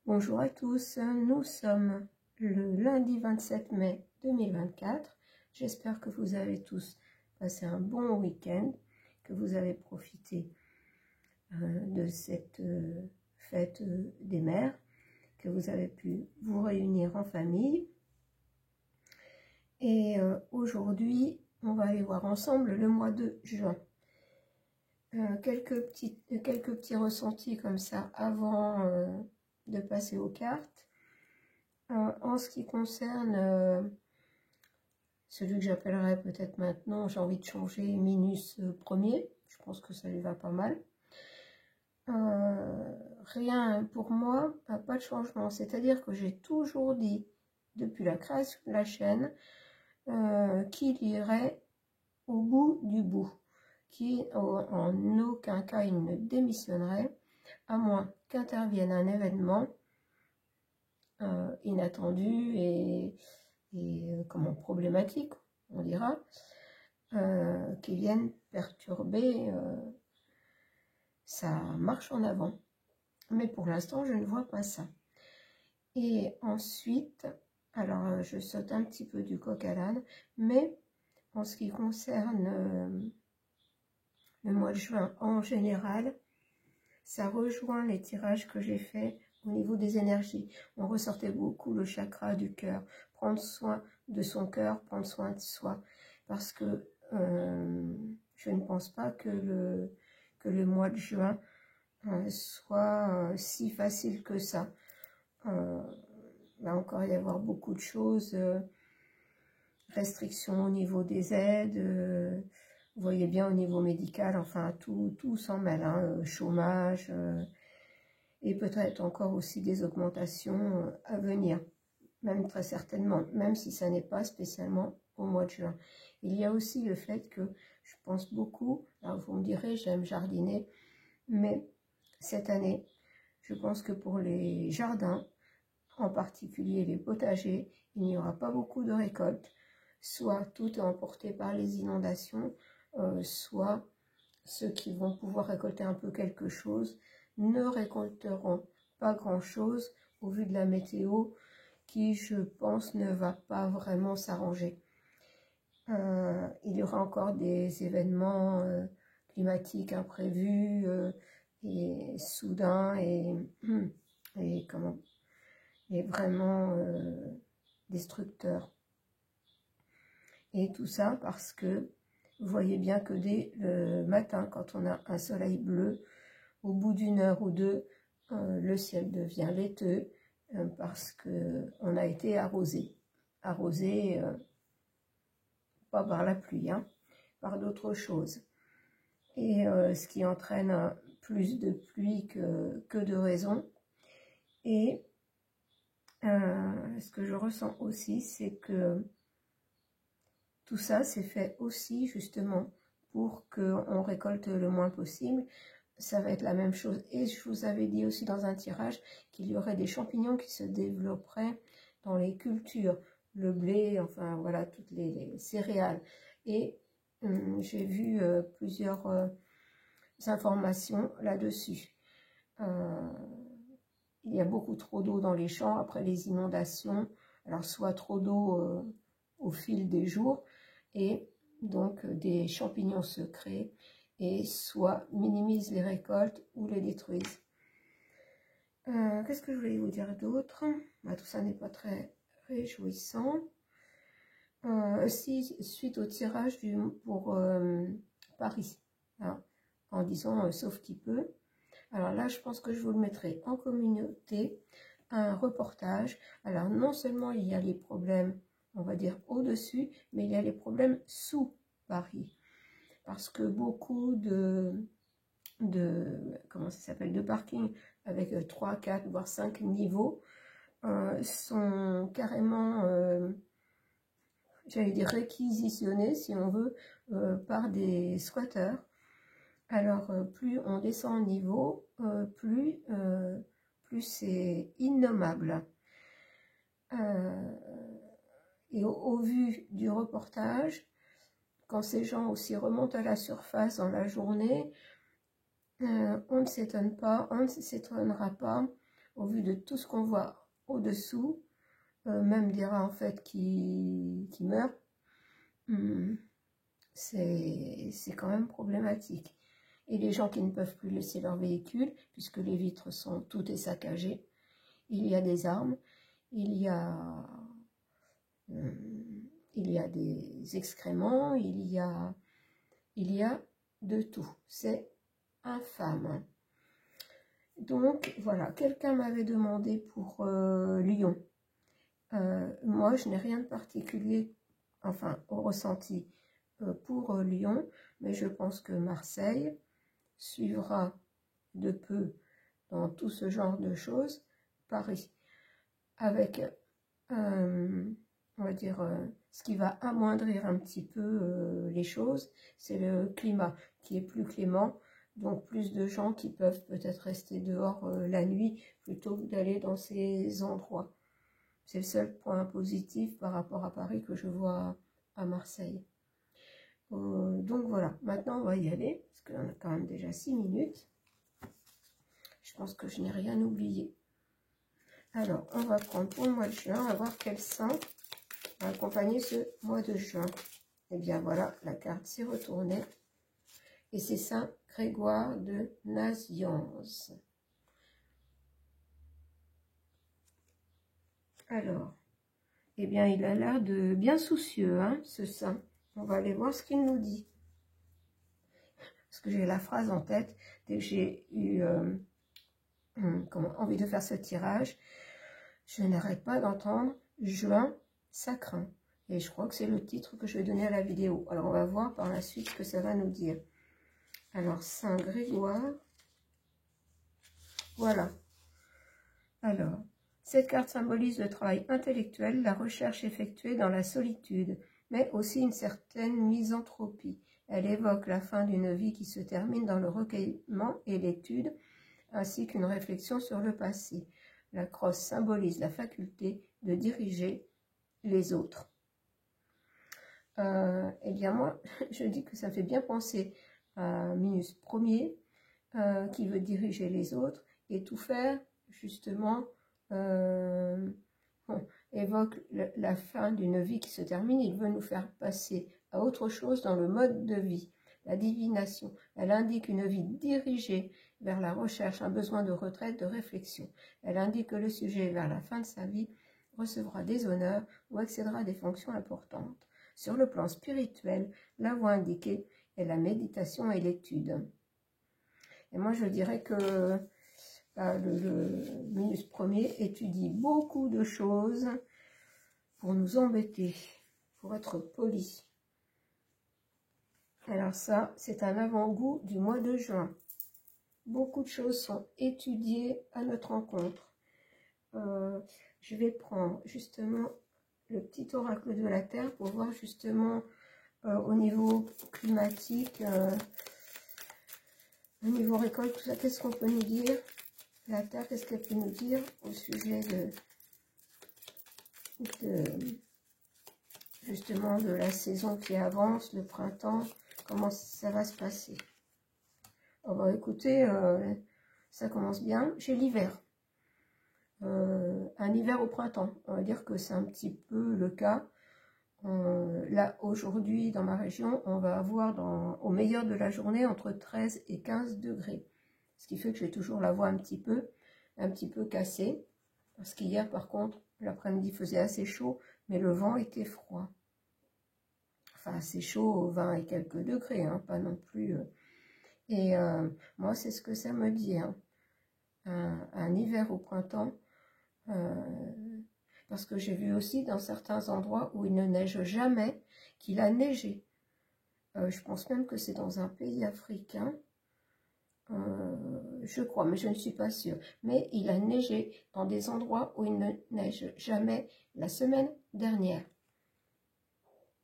Bonjour à tous, nous sommes le lundi 27 mai 2024. J'espère que vous avez tous passé un bon week-end, que vous avez profité de cette fête des mères, que vous avez pu vous réunir en famille. Et aujourd'hui, on va aller voir ensemble le mois de juin. Quelques petits ressentis comme ça avant de passer aux cartes. En ce qui concerne celui que j'appellerais peut-être maintenant, j'ai envie de changer, Minus premier, je pense que ça lui va pas mal. Rien pour moi, pas de changement, c'est-à-dire que j'ai toujours dit, depuis la création de la chaîne, qu'il irait au bout du bout, qui en aucun cas il ne démissionnerait, à moins qu'intervienne un événement inattendu et comment problématique, on dira, qui viennent perturber sa marche en avant. Mais pour l'instant, je ne vois pas ça. Et ensuite, alors je saute un petit peu du coq à l'âne, mais en ce qui concerne le mois de juin en général, ça rejoint les tirages que j'ai faits au niveau des énergies. On ressortait beaucoup le chakra du cœur, prendre soin de son cœur, prendre soin de soi, parce que je ne pense pas que le mois de juin soit si facile que ça. Il va encore y avoir beaucoup de choses, restrictions au niveau des aides, vous voyez bien au niveau médical, enfin tout s'en mêle, hein, chômage, et peut-être encore aussi des augmentations à venir, même très certainement, même si ça n'est pas spécialement au mois de juin. Il y a aussi le fait que je pense beaucoup, alors vous me direz j'aime jardiner, mais cette année, je pense que pour les jardins, en particulier les potagers, il n'y aura pas beaucoup de récoltes, soit tout est emporté par les inondations, soit ceux qui vont pouvoir récolter un peu quelque chose ne récolteront pas grand-chose au vu de la météo qui, je pense, ne va pas vraiment s'arranger. Il y aura encore des événements climatiques imprévus et soudains et vraiment destructeurs. Et tout ça parce que vous voyez bien que dès le matin, quand on a un soleil bleu, au bout d'une heure ou deux, le ciel devient laiteux parce qu'on a été arrosé. Arrosé, pas par la pluie, hein, par d'autres choses. Et ce qui entraîne plus de pluie que de raison. Et ce que je ressens aussi, c'est que tout ça, c'est fait aussi justement pour qu'on récolte le moins possible. Ça va être la même chose. Et je vous avais dit aussi dans un tirage qu'il y aurait des champignons qui se développeraient dans les cultures. Le blé, enfin voilà, toutes les céréales. Et j'ai vu plusieurs informations là-dessus. Il y a beaucoup trop d'eau dans les champs après les inondations. Alors soit trop d'eau au fil des jours et donc des champignons se créent et soit minimisent les récoltes ou les détruisent. Qu'est-ce que je voulais vous dire d'autre? Tout ça n'est pas très réjouissant. Si, suite au tirage pour Paris, hein, en disant sauf qui peut. Alors là, je pense que je vous le mettrai en communauté, un reportage. Alors non seulement il y a les problèmes, on va dire au-dessus, mais il y a les problèmes sous Paris. Parce que beaucoup comment ça s'appelle, de parking avec 3, 4, voire 5 niveaux sont carrément, j'allais dire réquisitionnés, si on veut, par des squatteurs. Alors, plus on descend en niveau, plus c'est innommable. Et au vu du reportage, quand ces gens aussi remontent à la surface dans la journée, on ne s'étonnera pas au vu de tout ce qu'on voit au-dessous, même des rats en fait qui meurent, c'est quand même problématique. Et les gens qui ne peuvent plus laisser leur véhicule, puisque les vitres sont toutes saccagées, il y a des armes, il y a des excréments, il y a de tout. C'est infâme. Donc voilà, quelqu'un m'avait demandé pour Lyon. Moi, je n'ai rien de particulier, enfin, au ressenti pour Lyon, mais je pense que Marseille suivra de peu dans tout ce genre de choses Paris, avec, on va dire, ce qui va amoindrir un petit peu les choses, c'est le climat qui est plus clément, donc plus de gens qui peuvent peut-être rester dehors la nuit plutôt que d'aller dans ces endroits. C'est le seul point positif par rapport à Paris que je vois à Marseille. Donc voilà, maintenant on va y aller, parce qu'on a quand même déjà 6 minutes. Je pense que je n'ai rien oublié. Alors, on va prendre pour le mois de juin, on va voir quel saint va accompagner ce mois de juin. Et bien voilà, la carte s'est retournée. Et c'est Saint Grégoire de Nazianze. Alors, eh bien, il a l'air de bien soucieux, hein, ce saint. On va aller voir ce qu'il nous dit. Parce que j'ai la phrase en tête, dès que j'ai eu envie de faire ce tirage, je n'arrête pas d'entendre « Juin, ça craint ». Et je crois que c'est le titre que je vais donner à la vidéo. Alors, on va voir par la suite ce que ça va nous dire. Alors, Saint Grégoire, voilà. Alors, cette carte symbolise le travail intellectuel, la recherche effectuée dans la solitude, mais aussi une certaine misanthropie. Elle évoque la fin d'une vie qui se termine dans le recueillement et l'étude, ainsi qu'une réflexion sur le passé. La crosse symbolise la faculté de diriger les autres. Eh bien moi, je dis que ça me fait bien penser à Minus Ier, qui veut diriger les autres et tout faire, justement, évoque la fin d'une vie qui se termine. Il veut nous faire passer à autre chose dans le mode de vie, la divination. Elle indique une vie dirigée vers la recherche, un besoin de retraite, de réflexion. Elle indique que le sujet, vers la fin de sa vie, recevra des honneurs ou accédera à des fonctions importantes. Sur le plan spirituel, la voie indiquée est la méditation et l'étude. Et moi, je dirais que le Minus Ier étudie beaucoup de choses pour nous embêter, pour être poli. Alors ça, c'est un avant-goût du mois de juin. Beaucoup de choses sont étudiées à notre rencontre. Je vais prendre justement le petit oracle de la Terre pour voir justement au niveau climatique, au niveau récolte, tout ça, qu'est-ce qu'on peut nous dire? La Terre, qu'est-ce qu'elle peut nous dire au sujet justement de la saison qui avance, le printemps, comment ça va se passer? Oh bah écoutez, ça commence bien. J'ai l'hiver. Un hiver au printemps. On va dire que c'est un petit peu le cas. Là, aujourd'hui, dans ma région, on va avoir au meilleur de la journée entre 13 et 15 degrés. Ce qui fait que j'ai toujours la voix un petit peu cassée. Parce qu'hier, par contre, l'après-midi faisait assez chaud, mais le vent était froid. Enfin, assez chaud, 20 et quelques degrés, hein, pas non plus. Et moi, c'est ce que ça me dit. Hein. Un hiver au printemps. Parce que j'ai vu aussi dans certains endroits où il ne neige jamais, qu'il a neigé. Je pense même que c'est dans un pays africain. Je crois, mais je ne suis pas sûre. Mais il a neigé dans des endroits où il ne neige jamais la semaine dernière.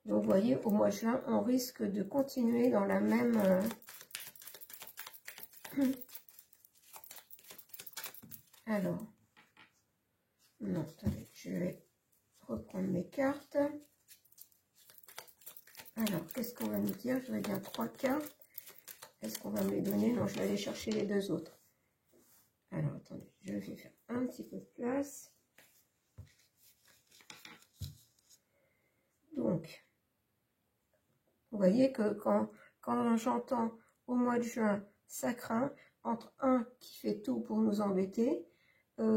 Donc, vous voyez, au mois de juin, on risque de continuer dans la même... Alors, non, attendez, je vais reprendre mes cartes. Alors, qu'est-ce qu'on va nous dire? J'aurais bien 3 cartes. Est-ce qu'on va me les donner? Non, je vais aller chercher les 2 autres. Alors, attendez, je vais faire un petit peu de place. Donc, vous voyez que quand j'entends au mois de juin, ça craint, entre un qui fait tout pour nous embêter,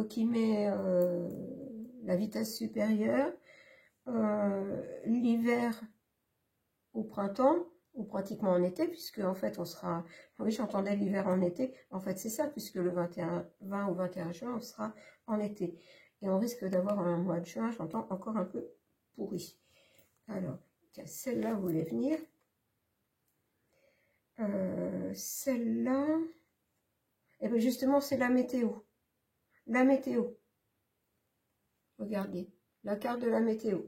qui met la vitesse supérieure, l'hiver au printemps, ou pratiquement en été, puisque en fait on sera, oui j'entendais l'hiver en été, en fait c'est ça, puisque le 20 ou 21 juin on sera en été. Et on risque d'avoir un mois de juin, j'entends, encore un peu pourri. Alors, tiens, celle-là voulait venir. Celle-là, et bien justement c'est la météo. La météo. Regardez, la carte de la météo.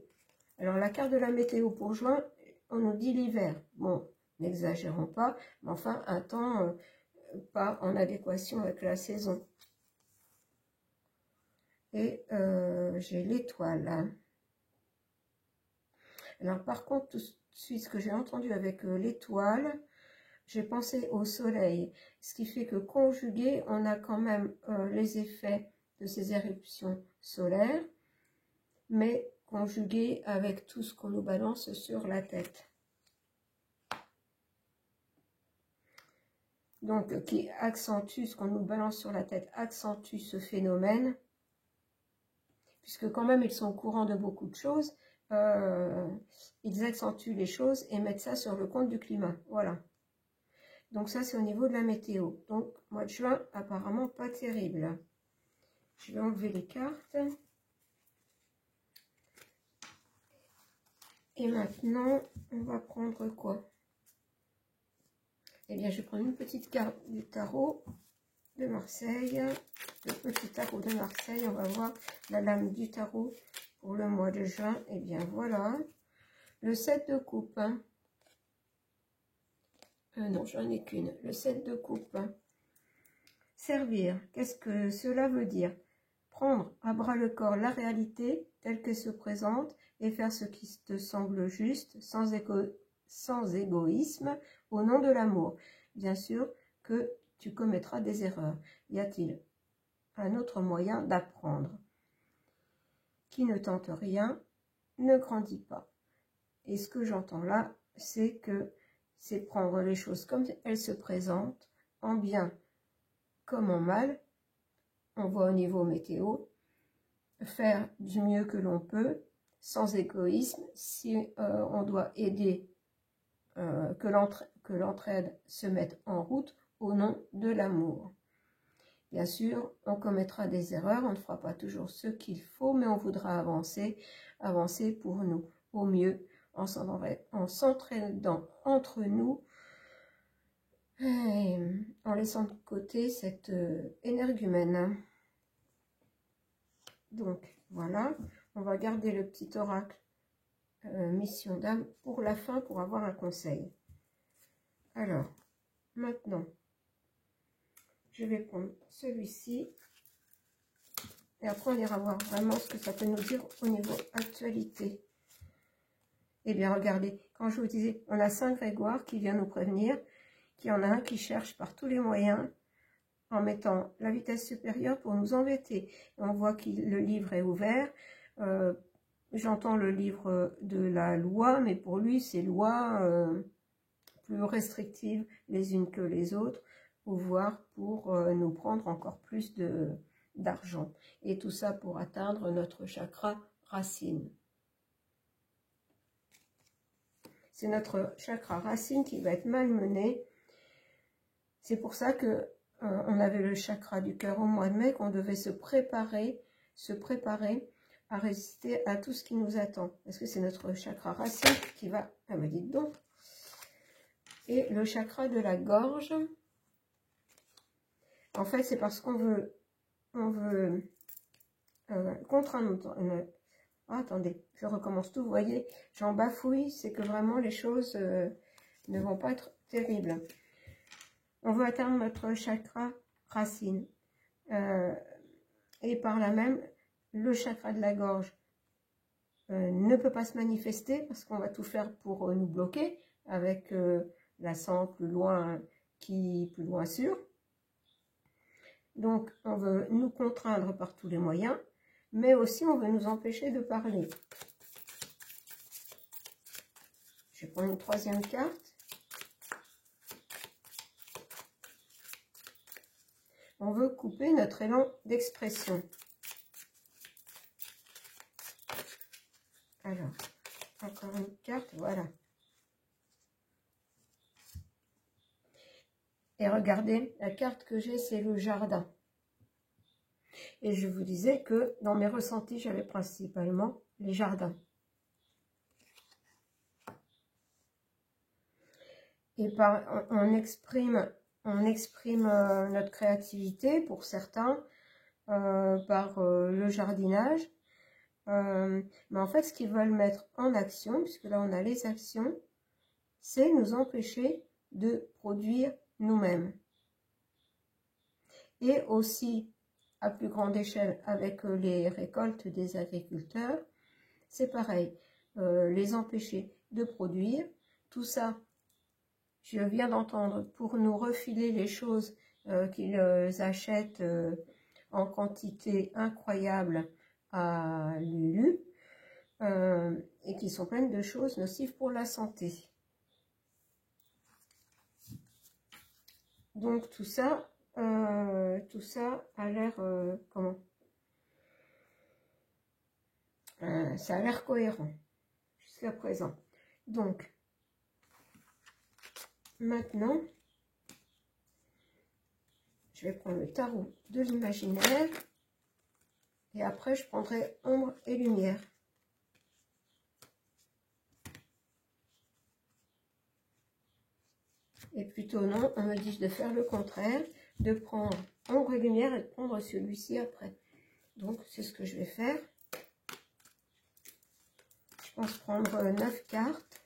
Alors la carte de la météo pour juin, on nous dit l'hiver. Bon, n'exagérons pas, mais enfin un temps pas en adéquation avec la saison. Et j'ai l'étoile. Hein. Alors par contre, tout de suite, ce que j'ai entendu avec l'étoile, j'ai pensé au soleil. Ce qui fait que conjugué, on a quand même les effets de ces éruptions solaires, mais conjugué avec tout ce qu'on nous balance sur la tête. Donc, qui accentue, ce qu'on nous balance sur la tête, accentue ce phénomène, puisque quand même, ils sont au courant de beaucoup de choses, ils accentuent les choses et mettent ça sur le compte du climat, voilà. Donc ça, c'est au niveau de la météo. Donc, mois de juin, apparemment pas terrible. Je vais enlever les cartes. Et maintenant, on va prendre quoi? Eh bien, je vais prendre une petite carte du tarot de Marseille. Le petit tarot de Marseille, on va voir la lame du tarot pour le mois de juin. Eh bien, voilà. Le 7 de coupe. Hein. Non, j'en ai qu'une. Le 7 de coupe. Servir. Qu'est-ce que cela veut dire? Prendre à bras le corps la réalité telle qu'elle se présente et faire ce qui te semble juste, sans égoïsme, au nom de l'amour. Bien sûr que tu commettras des erreurs. Y a-t-il un autre moyen d'apprendre? Qui ne tente rien, ne grandit pas. Et ce que j'entends là, c'est que c'est prendre les choses comme elles se présentent, en bien comme en mal. On voit au niveau météo, faire du mieux que l'on peut, sans égoïsme. Si on doit aider, que l'entraide se mette en route au nom de l'amour. Bien sûr, on commettra des erreurs, on ne fera pas toujours ce qu'il faut, mais on voudra avancer pour nous, au mieux, en s'entraidant entre nous, et en laissant de côté cette énergumène. Donc, voilà, on va garder le petit oracle mission d'âme pour la fin, pour avoir un conseil. Alors, maintenant, je vais prendre celui-ci. Et après, on ira voir vraiment ce que ça peut nous dire au niveau actualité. Eh bien, regardez, quand je vous disais, on a Saint Grégoire qui vient nous prévenir qu'il y en a un qui cherche par tous les moyens, en mettant la vitesse supérieure pour nous embêter. Et on voit que le livre est ouvert. J'entends le livre de la loi, mais pour lui, c'est lois plus restrictives les unes que les autres, voire pour nous prendre encore plus d'argent. Et tout ça pour atteindre notre chakra racine. C'est notre chakra racine qui va être malmené. C'est pour ça que on avait le chakra du cœur au mois de mai, qu'on devait se préparer à résister à tout ce qui nous attend. Parce que c'est notre chakra racine qui va... Ah bah dites donc. Et le chakra de la gorge, en fait, c'est parce qu'on veut contraindre... attendez, je recommence tout. Vous voyez, j'en bafouille, c'est que vraiment les choses ne vont pas être terribles. On veut atteindre notre chakra racine. Et par là même, le chakra de la gorge ne peut pas se manifester parce qu'on va tout faire pour nous bloquer avec la sang plus loin sûr. Donc, on veut nous contraindre par tous les moyens, mais aussi on veut nous empêcher de parler. Je vais prendre une troisième carte. On veut couper notre élan d'expression. Alors, encore une carte, voilà. Et regardez, la carte que j'ai, c'est le jardin. Et je vous disais que dans mes ressentis, j'avais principalement les jardins. Et on exprime notre créativité pour certains par le jardinage. Mais en fait, ce qu'ils veulent mettre en action, puisque là on a les actions, c'est nous empêcher de produire nous-mêmes. Et aussi, à plus grande échelle, avec les récoltes des agriculteurs, c'est pareil, les empêcher de produire. Tout ça, je viens d'entendre, pour nous refiler les choses qu'ils achètent en quantité incroyable à Lulu, et qui sont pleines de choses nocives pour la santé. Donc tout ça a l'air comment ça a l'air cohérent jusqu'à présent. Donc maintenant, je vais prendre le tarot de l'imaginaire et après je prendrai ombre et lumière. Et plutôt non, on me dit de faire le contraire, de prendre ombre et lumière et de prendre celui-ci après. Donc c'est ce que je vais faire. Je pense prendre 9 cartes.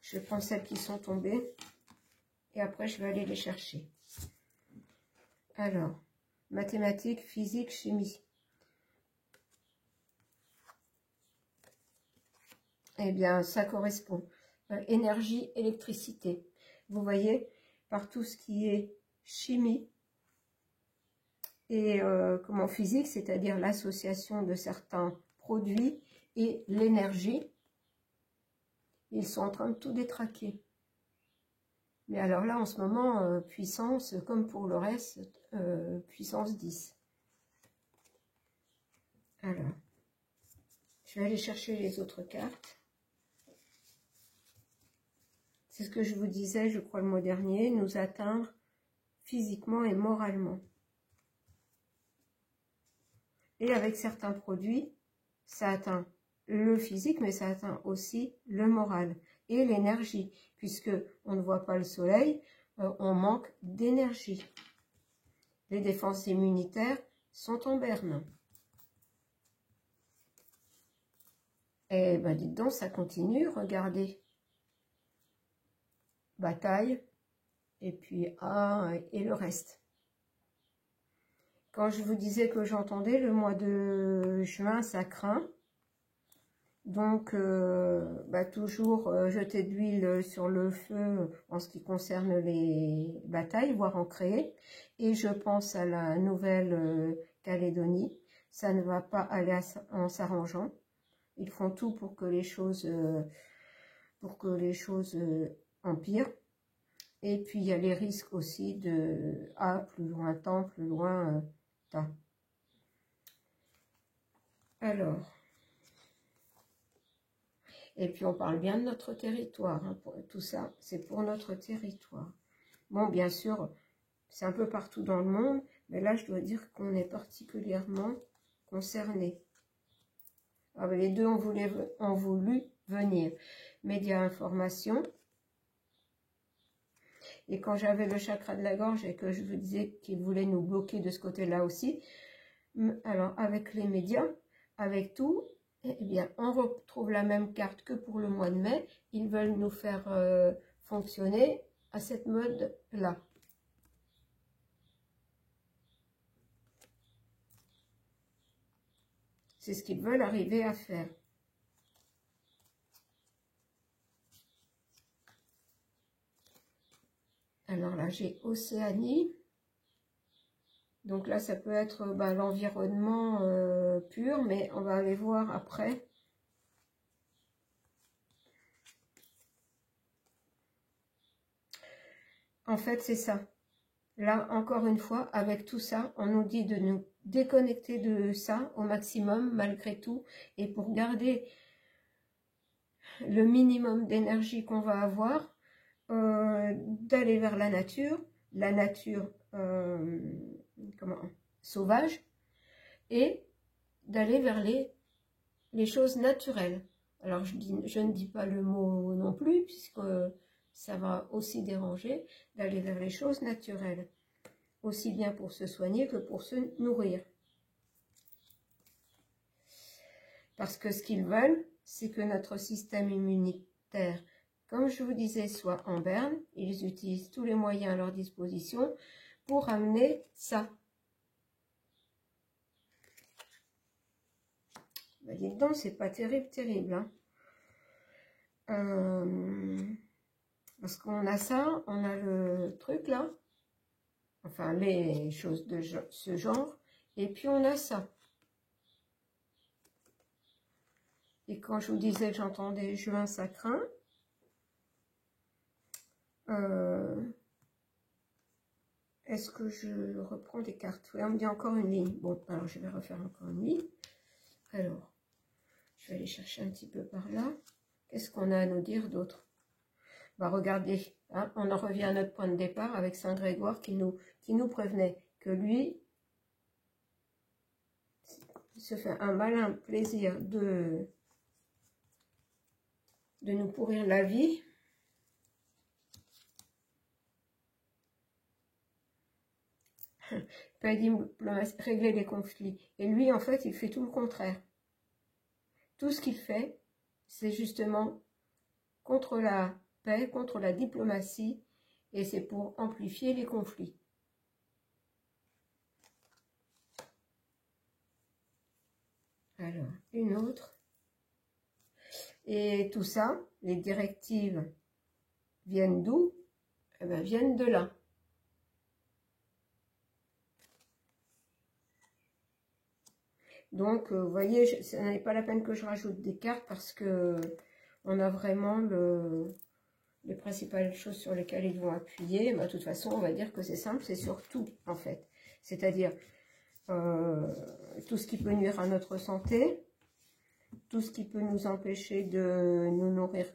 Je prends celles qui sont tombées et après je vais aller les chercher. Alors, mathématiques, physique, chimie. Eh bien, ça correspond. Énergie, électricité. Vous voyez, par tout ce qui est chimie et physique, c'est-à-dire l'association de certains produits et l'énergie, ils sont en train de tout détraquer. Mais alors là, en ce moment, puissance, comme pour le reste, puissance 10. Alors, je vais aller chercher les autres cartes. C'est ce que je vous disais, je crois, le mois dernier, nous atteindre physiquement et moralement. Et avec certains produits, ça atteint le physique, mais ça atteint aussi le moral et l'énergie, puisque on ne voit pas le soleil, on manque d'énergie. Les défenses immunitaires sont en berne. Et ben dites donc, ça continue, regardez. Bataille, et puis et le reste. Quand je vous disais que j'entendais, le mois de juin, ça craint. Donc, toujours jeter de l'huile sur le feu en ce qui concerne les batailles, voire en créer. Et je pense à la Nouvelle-Calédonie. Ça ne va pas aller en s'arrangeant. Ils font tout pour que les choses, empirent. Et puis, il y a les risques aussi de plus loin temps, plus loin temps. Alors, et puis on parle bien de notre territoire. Hein, tout ça, c'est pour notre territoire. Bon, bien sûr, c'est un peu partout dans le monde, mais là, je dois dire qu'on est particulièrement concernés. Les deux ont voulu venir. Médias, information. Et quand j'avais le chakra de la gorge et que je vous disais qu'il voulait nous bloquer de ce côté-là aussi, alors avec les médias, avec tout, eh bien, on retrouve la même carte que pour le mois de mai. Ils veulent nous faire fonctionner à cette mode-là. C'est ce qu'ils veulent arriver à faire. Alors là, j'ai Océanie. Donc là, ça peut être l'environnement pur, mais on va aller voir après. En fait, c'est ça. Là, encore une fois, avec tout ça, on nous dit de nous déconnecter de ça au maximum, malgré tout. Et pour garder le minimum d'énergie qu'on va avoir, d'aller vers la nature sauvage, et d'aller vers les choses naturelles. Alors, je ne dis pas le mot non plus, puisque ça va aussi déranger, d'aller vers les choses naturelles, aussi bien pour se soigner que pour se nourrir. Parce que ce qu'ils veulent, c'est que notre système immunitaire, comme je vous disais, soit en berne. Ils utilisent tous les moyens à leur disposition pour amener ça. Dites donc, c'est pas terrible. Hein. Parce qu'on a ça, on a le truc là, enfin les choses de ce genre, et puis on a ça. Et quand je vous disais que j'entendais juin, ça craint, est-ce que je reprends des cartes? Oui, on me dit encore une ligne. Bon, alors je vais refaire encore une ligne. Alors, je vais aller chercher un petit peu par là. Qu'est-ce qu'on a à nous dire d'autre? Regardez, hein, on en revient à notre point de départ avec Saint Grégoire qui nous prévenait que lui se fait un malin plaisir de nous pourrir la vie. Régler les conflits. Et lui, en fait, il fait tout le contraire. Tout ce qu'il fait, c'est justement contre la paix, contre la diplomatie, et c'est pour amplifier les conflits. Alors, une autre. Et tout ça, les directives viennent d'où? Eh bien, viennent de là. Donc, vous voyez, ce n'est pas la peine que je rajoute des cartes parce que on a vraiment les principales choses sur lesquelles ils vont appuyer. De toute façon, on va dire que c'est simple, c'est sur tout, en fait. C'est-à-dire tout ce qui peut nuire à notre santé, tout ce qui peut nous empêcher de nous nourrir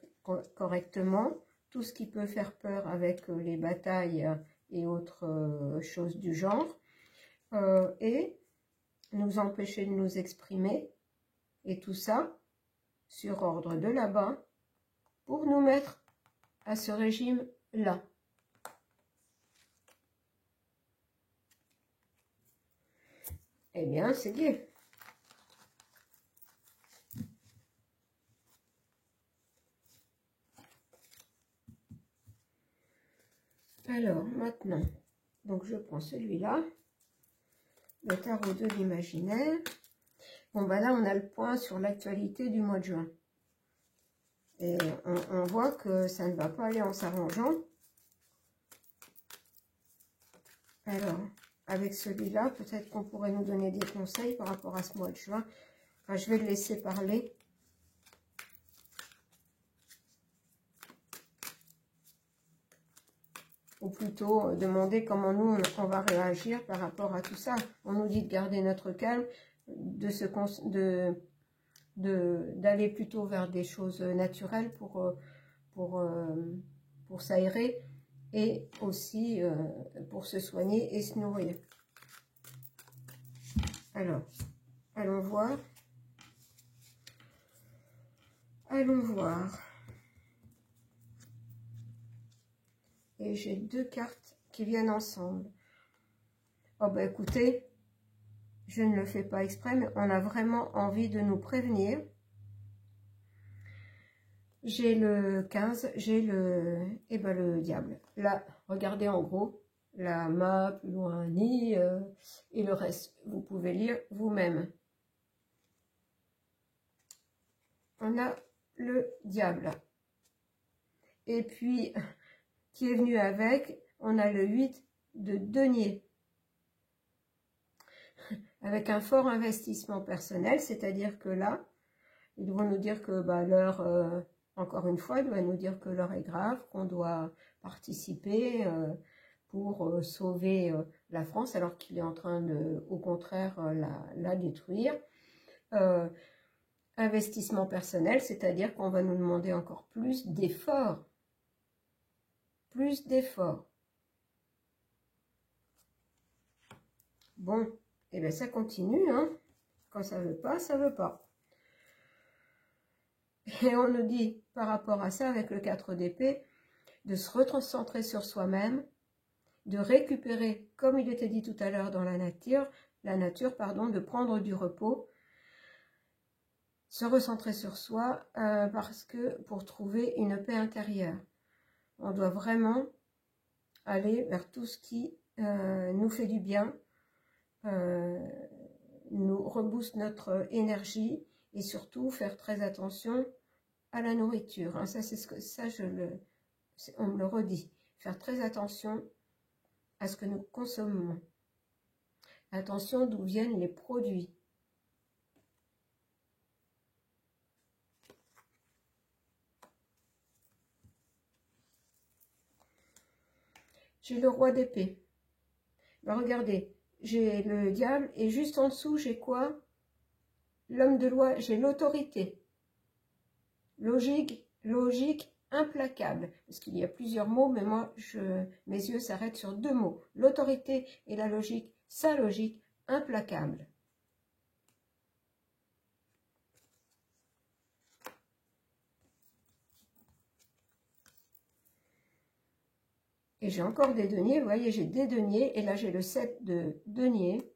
correctement, tout ce qui peut faire peur avec les batailles et autres choses du genre, et nous empêcher de nous exprimer, et tout ça sur ordre de là-bas pour nous mettre à ce régime-là. Eh bien, c'est Dieu. Alors, maintenant, donc je prends celui-là, le tarot de l'imaginaire. Bon, là, on a le point sur l'actualité du mois de juin. Et on voit que ça ne va pas aller en s'arrangeant. Alors, avec celui-là, peut-être qu'on pourrait nous donner des conseils par rapport à ce mois de juin. Enfin, je vais le laisser parler. Ou plutôt demander comment nous, on va réagir par rapport à tout ça. On nous dit de garder notre calme, d'aller plutôt vers des choses naturelles pour s'aérer et aussi pour se soigner et se nourrir. Alors, allons voir. Allons voir. Et j'ai deux cartes qui viennent ensemble. Oh ben écoutez, je ne le fais pas exprès, mais on a vraiment envie de nous prévenir. J'ai le 15, j'ai le diable. Là, regardez en gros, la ma, plus loin, ni, et le reste, vous pouvez lire vous-même. On a le diable. Et puis, qui est venu avec, on a le 8 de denier. Avec un fort investissement personnel, c'est-à-dire que là, ils vont nous dire que l'heure, encore une fois, il doit nous dire que l'heure est grave, qu'on doit participer pour sauver la France, alors qu'il est en train de, au contraire, la détruire. Investissement personnel, c'est-à-dire qu'on va nous demander encore plus d'efforts. Plus d'efforts. Bon, et bien ça continue, hein. Quand ça veut pas, ça veut pas. Et on nous dit, par rapport à ça, avec le 4 d'épée, de se reconcentrer sur soi-même, de récupérer, comme il était dit tout à l'heure dans la nature, de prendre du repos, se recentrer sur soi, parce que pour trouver une paix intérieure, on doit vraiment aller vers tout ce qui nous fait du bien, nous rebooste notre énergie, et surtout faire très attention à la nourriture. Hein. Ça, c'est ce que on me le redit. Faire très attention à ce que nous consommons. Attention d'où viennent les produits. J'ai le roi d'épée. Ben, regardez, j'ai le diable et juste en dessous, j'ai quoi? L'homme de loi, j'ai l'autorité. Logique, implacable. Parce qu'il y a plusieurs mots, mais moi, mes yeux s'arrêtent sur 2 mots. L'autorité et la logique, sa logique, implacable. Et j'ai encore des deniers, vous voyez, j'ai des deniers, et là j'ai le 7 de deniers.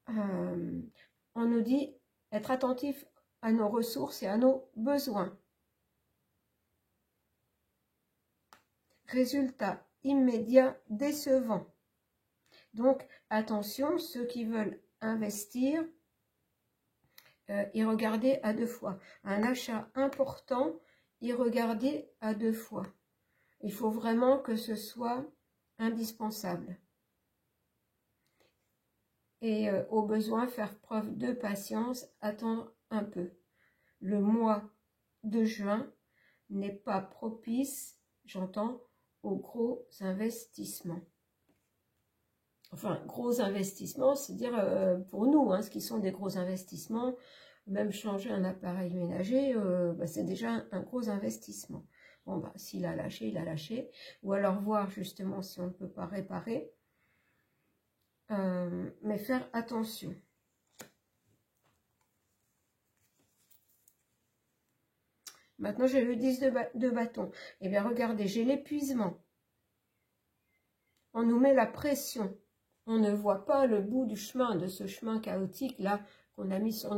On nous dit être attentif à nos ressources et à nos besoins. Résultat immédiat décevant. Donc, attention, ceux qui veulent investir, y regarder à 2 fois. Un achat important, y regarder à 2 fois. Il faut vraiment que ce soit indispensable. Et au besoin, faire preuve de patience, attendre un peu. Le mois de juin n'est pas propice, j'entends, aux gros investissements. Enfin, gros investissements, c'est-à-dire pour nous, hein, ce qui sont des gros investissements, même changer un appareil ménager, c'est déjà un gros investissement. Bon, s'il a lâché, il a lâché. Ou alors voir justement si on ne peut pas réparer. Mais faire attention. Maintenant, j'ai le 10 de bâton. Eh bien, regardez, j'ai l'épuisement. On nous met la pression. On ne voit pas le bout du chemin, de ce chemin chaotique là qu'on a mis sur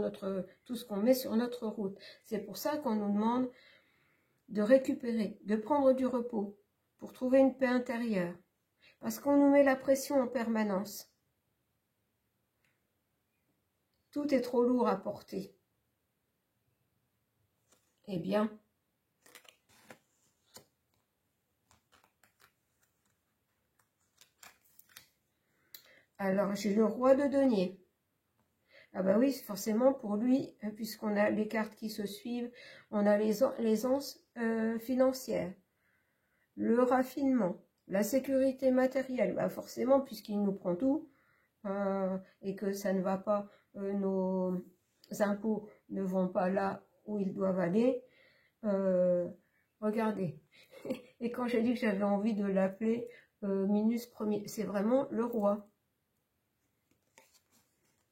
tout ce qu'on met sur notre route. C'est pour ça qu'on nous demande de récupérer, de prendre du repos pour trouver une paix intérieure. Parce qu'on nous met la pression en permanence. Tout est trop lourd à porter. Eh bien, alors j'ai le roi de denier. Ah bah oui, forcément pour lui, puisqu'on a les cartes qui se suivent, on a l'aisance financière, le raffinement, la sécurité matérielle. Bah forcément, puisqu'il nous prend tout et que ça ne va pas, nos impôts ne vont pas là où ils doivent aller. Regardez. Et quand j'ai dit que j'avais envie de l'appeler Minus Premier, c'est vraiment le roi.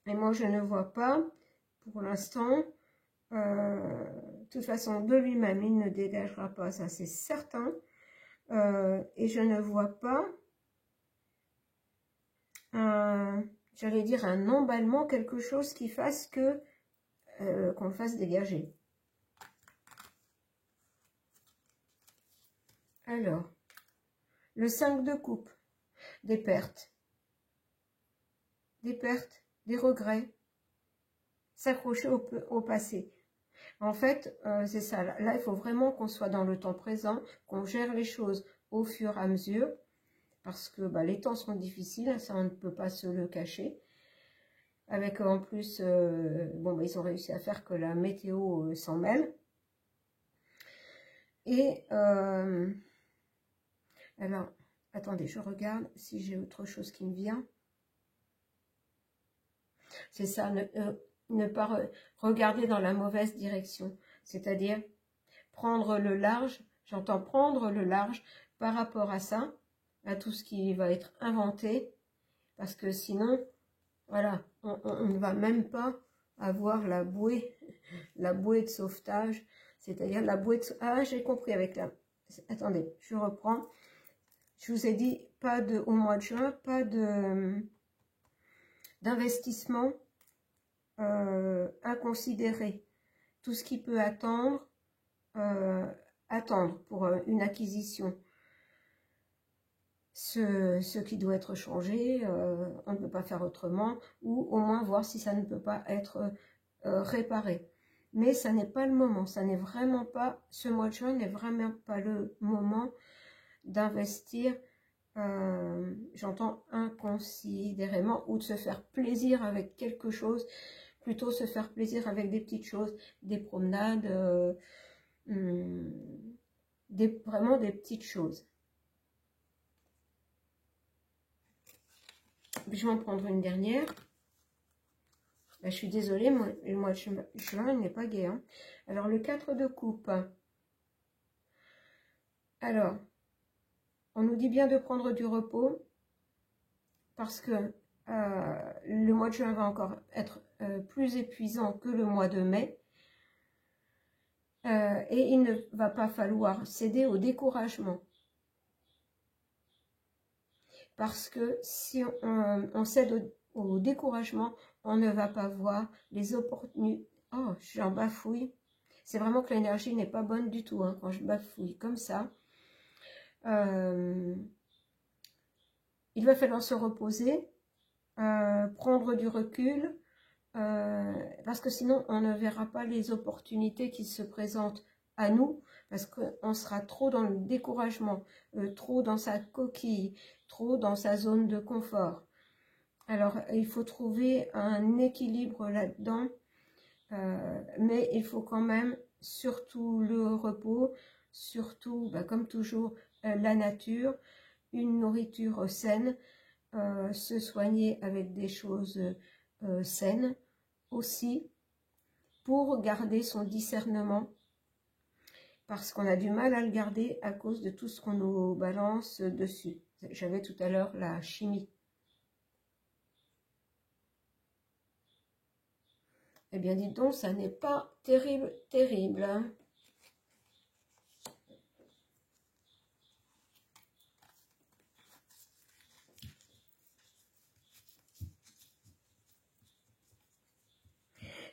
Et moi, je ne vois pas, pour l'instant, de toute façon, de lui-même, il ne dégagera pas, ça c'est certain. Et je ne vois pas, j'allais dire, un emballement, quelque chose qui fasse que qu'on le fasse dégager. Alors, le 5 de coupe, des pertes, des regrets, s'accrocher au passé. En fait, c'est ça. Là, il faut vraiment qu'on soit dans le temps présent, qu'on gère les choses au fur et à mesure, parce que les temps sont difficiles, ça on ne peut pas se le cacher. Avec en plus, ils ont réussi à faire que la météo s'en mêle. Et alors, attendez, je regarde si j'ai autre chose qui me vient. C'est ça, ne pas regarder dans la mauvaise direction, c'est-à-dire prendre le large, j'entends prendre le large par rapport à ça, à tout ce qui va être inventé, parce que sinon, voilà, on ne va même pas avoir la bouée de sauvetage, c'est-à-dire la bouée de... Ah, j'ai compris avec la... Attendez, je reprends. Je vous ai dit, pas de, au mois de juin, pas d'investissement inconsidéré. Tout ce qui peut attendre, attendre pour une acquisition. Ce qui doit être changé, on ne peut pas faire autrement, ou au moins voir si ça ne peut pas être réparé. Mais ça n'est pas le moment, ça n'est vraiment pas, ce mois de juin n'est vraiment pas le moment d'investir, j'entends inconsidérément, ou de se faire plaisir avec quelque chose, plutôt se faire plaisir avec des petites choses, des promenades, vraiment des petites choses. Je vais en prendre une dernière. Je suis désolée, le mois de juin, il n'est pas gai. Hein. Alors, le 4 de coupe. Alors, on nous dit bien de prendre du repos parce que le mois de juin va encore être plus épuisant que le mois de mai. Et il ne va pas falloir céder au découragement. Parce que si on cède au découragement, on ne va pas voir les opportunités. Oh, j'en bafouille. C'est vraiment que l'énergie n'est pas bonne du tout hein, quand je bafouille comme ça. Il va falloir se reposer, prendre du recul, parce que sinon on ne verra pas les opportunités qui se présentent à nous, parce qu'on sera trop dans le découragement, trop dans sa coquille, trop dans sa zone de confort. Alors, il faut trouver un équilibre là-dedans, mais il faut quand même, surtout le repos, surtout, comme toujours, la nature, une nourriture saine, se soigner avec des choses saines aussi, pour garder son discernement, parce qu'on a du mal à le garder à cause de tout ce qu'on nous balance dessus. J'avais tout à l'heure la chimie. Eh bien, dites donc, ça n'est pas terrible, terrible. Hein.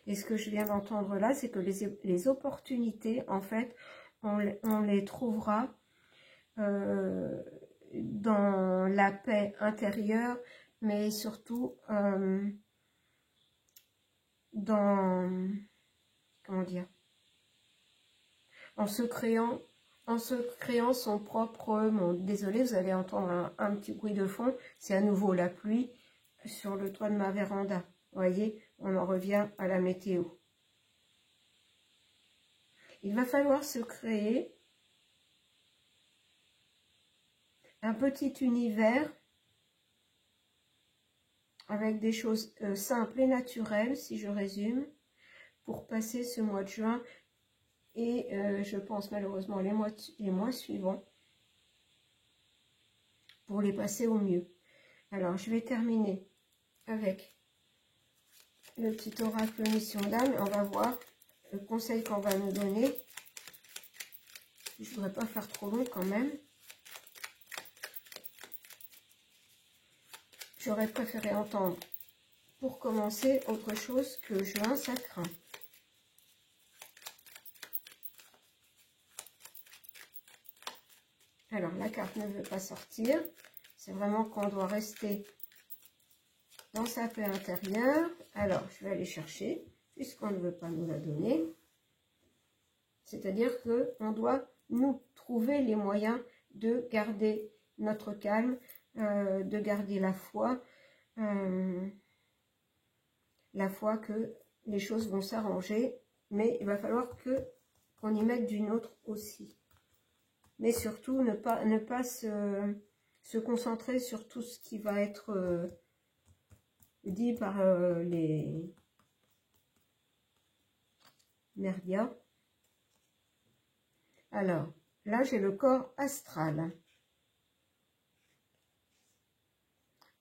Et ce que je viens d'entendre là, c'est que les opportunités, en fait, on les trouvera dans la paix intérieure, mais surtout dans, comment dire, en se créant son propre monde. Désolée, vous allez entendre un petit bruit de fond, c'est à nouveau la pluie sur le toit de ma véranda. Vous voyez, on en revient à la météo. Il va falloir se créer un petit univers avec des choses simples et naturelles, si je résume, pour passer ce mois de juin et je pense malheureusement les mois suivants, pour les passer au mieux. Alors, je vais terminer avec le petit oracle mission d'âme. On va voir le conseil qu'on va nous donner. Je ne voudrais pas faire trop long quand même. J'aurais préféré entendre, pour commencer, autre chose que juin, ça craint. Alors, la carte ne veut pas sortir. C'est vraiment qu'on doit rester dans sa paix intérieure. Alors, je vais aller chercher, puisqu'on ne veut pas nous la donner. C'est-à-dire qu'on doit nous trouver les moyens de garder notre calme, de garder la foi que les choses vont s'arranger, mais il va falloir qu'on y mette du nôtre aussi. Mais surtout, ne pas se concentrer sur tout ce qui va être dit par les merdias. Alors, là, j'ai le corps astral.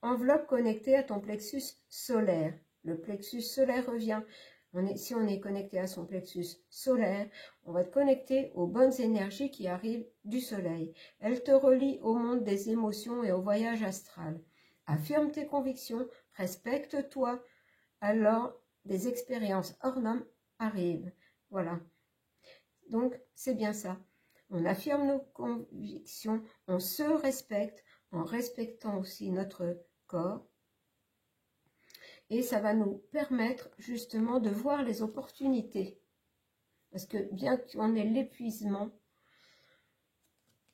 Enveloppe connectée à ton plexus solaire. Le plexus solaire revient. Si on est connecté à son plexus solaire, on va être connecté aux bonnes énergies qui arrivent du soleil. Elle te relie au monde des émotions et au voyage astral. Affirme tes convictions, respecte-toi, alors des expériences hors normes arrivent. Voilà. Donc, c'est bien ça. On affirme nos convictions, on se respecte en respectant aussi notre corps. Et ça va nous permettre justement de voir les opportunités. Parce que bien qu'on ait l'épuisement,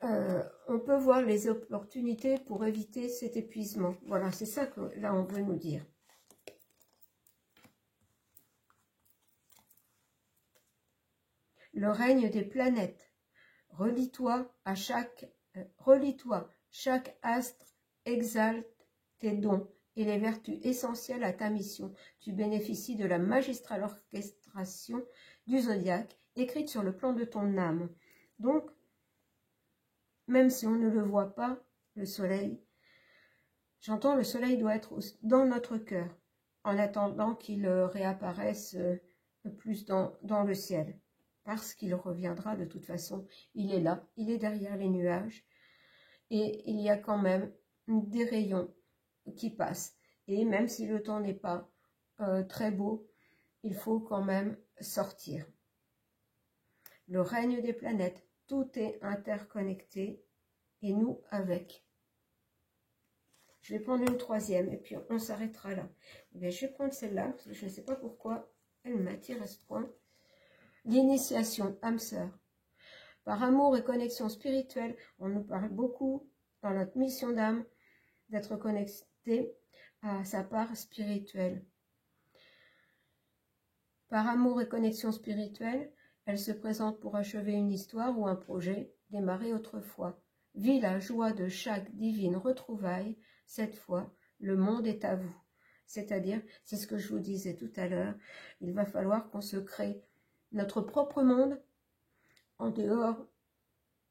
on peut voir les opportunités pour éviter cet épuisement. Voilà, c'est ça que là on veut nous dire. Le règne des planètes. Relie-toi, chaque astre exalte tes dons et les vertus essentielles à ta mission. Tu bénéficies de la magistrale orchestration du zodiaque, écrite sur le plan de ton âme. Donc, même si on ne le voit pas, le soleil, j'entends le soleil doit être dans notre cœur, en attendant qu'il réapparaisse plus dans le ciel. Parce qu'il reviendra de toute façon, il est là, il est derrière les nuages, et il y a quand même des rayons qui passent. Et même si le temps n'est pas très beau, il faut quand même sortir. Le règne des planètes, tout est interconnecté, et nous avec. Je vais prendre une troisième, et puis on s'arrêtera là. Bien, je vais prendre celle-là, parce que je ne sais pas pourquoi elle m'attire à ce point. L'initiation, âme sœur. Par amour et connexion spirituelle, on nous parle beaucoup dans notre mission d'âme d'être connecté à sa part spirituelle. Par amour et connexion spirituelle, elle se présente pour achever une histoire ou un projet démarré autrefois. Vis la joie de chaque divine retrouvaille. Cette fois, le monde est à vous. C'est-à-dire, c'est ce que je vous disais tout à l'heure, il va falloir qu'on se crée notre propre monde en dehors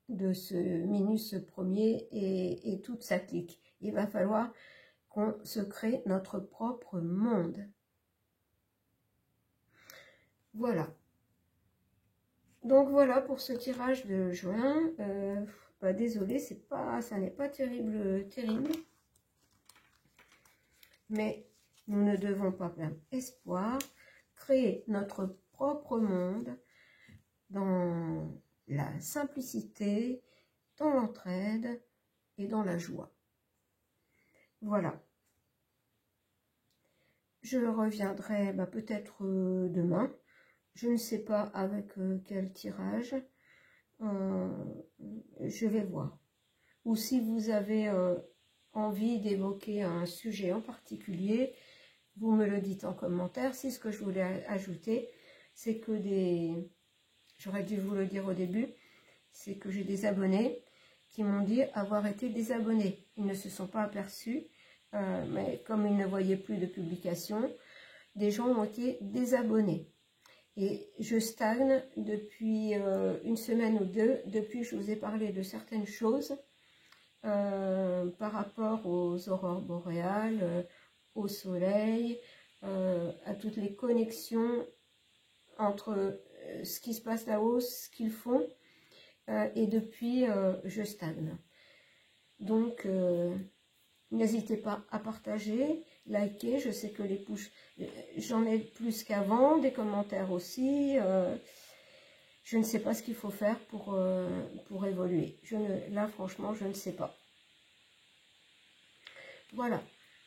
de ce Minus premier et toute sa clique. Il va falloir qu'on se crée notre propre monde. Voilà. Donc voilà pour ce tirage de juin. Désolé, ça n'est pas terrible. Mais nous ne devons pas perdre espoir. Créer notre propre monde dans la simplicité, dans l'entraide et dans la joie. Voilà. Je reviendrai peut-être demain. Je ne sais pas avec quel tirage. Je vais voir. Ou si vous avez envie d'évoquer un sujet en particulier, vous me le dites en commentaire. Si ce que je voulais ajouter, c'est que j'aurais dû vous le dire au début, c'est que j'ai des abonnés qui m'ont dit avoir été désabonnés. Ils ne se sont pas aperçus, mais comme ils ne voyaient plus de publications, des gens ont été désabonnés. Et je stagne depuis une semaine ou deux, depuis que je vous ai parlé de certaines choses par rapport aux aurores boréales, au soleil, à toutes les connexions entre ce qui se passe là-haut, ce qu'ils font, et depuis, je stagne. Donc, n'hésitez pas à partager, liker, je sais que les pouces, j'en ai plus qu'avant, des commentaires aussi, je ne sais pas ce qu'il faut faire pour évoluer. Là, franchement, je ne sais pas. Voilà,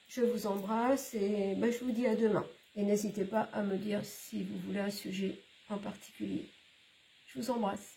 je vous embrasse et je vous dis à demain. Et n'hésitez pas à me dire si vous voulez un sujet en particulier. Je vous embrasse.